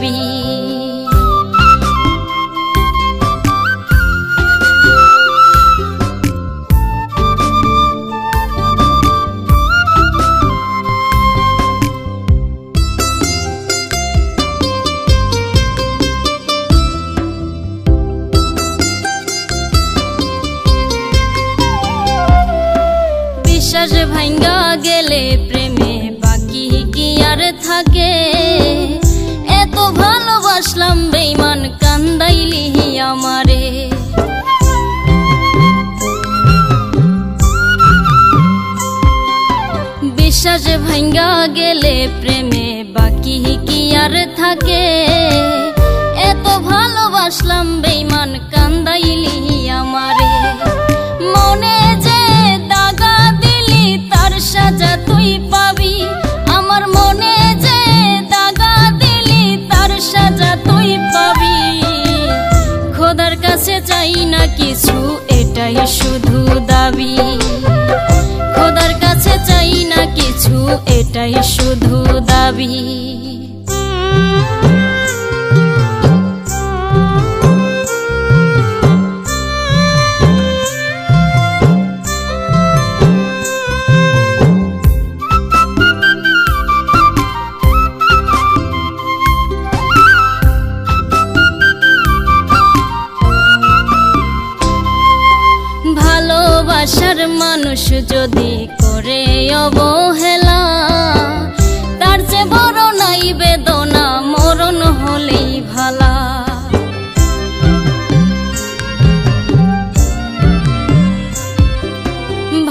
দাবি। বিশ্বাস ভাঙ্গা গেলে প্রেমে বাকি কি আর থাকে? এত ভালোবাসলাম বেঈমান কান্দাইলি আমারে। বিশ্বাস ভাঙ্গা গেলে প্রেমে বাকি কি আর থাকে? এত ভালোবাসলাম বেঈমান কান্দাইলি আমারে। মনে যে দাগা দিলি তার সাজা তুই পাবি। আমার মনে যে দাগা দিলি তার সাজা তুই পাবি। খোদার কাছে চাই না কিছু, এটাই শুধু দাবি। খোদার কাছে চাই না কিছু, এটাই শুধু দাবি। ভালোবাসার মানুষ যদি করে অবহেলা, তার চেয়ে বড় নাই বেদনা মরণ হলেই ভালা।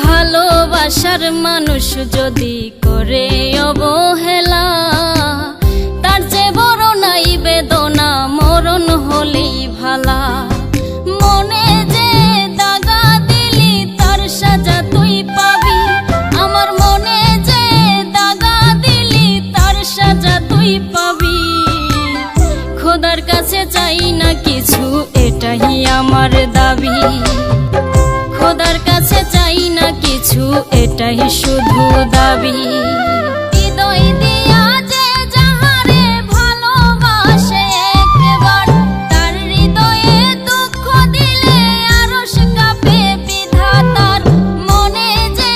ভালোবাসার মানুষ যদি করে অবহেলা, তার চেয়ে বড় নাই বেদনা মরণ হলেই ভালা। মনে যে দাগা দিলি তার সাজা তুই পাবি। আমার মনে যে দাগা দিলি তার সাজা তুই পাবি। খোদার কাছে চাই না কিছু, এটাই আমার দাবি। খোদার কাছে চাই না কিছু, এটাই শুধু দাবি। হৃদয় দিয়া যে যাহারে ভালোবাসে একবার, তার হৃদয়ে দুঃখ দিলে আরশ কাঁপে বিধাতার। মনে যে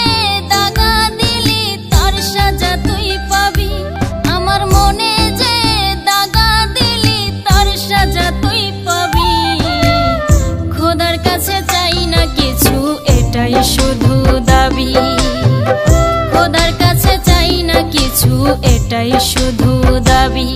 দাগা দিলি তার সাজা তুই পাবি। আমার মনে যে দাগা দিলি তার সাজা তুই পাবি। খোদার কাছে চাই না কিছু, এটাই শুধু দাবি। খোদার কাছে চাই না কিছু, এটাই শুধু দাবি।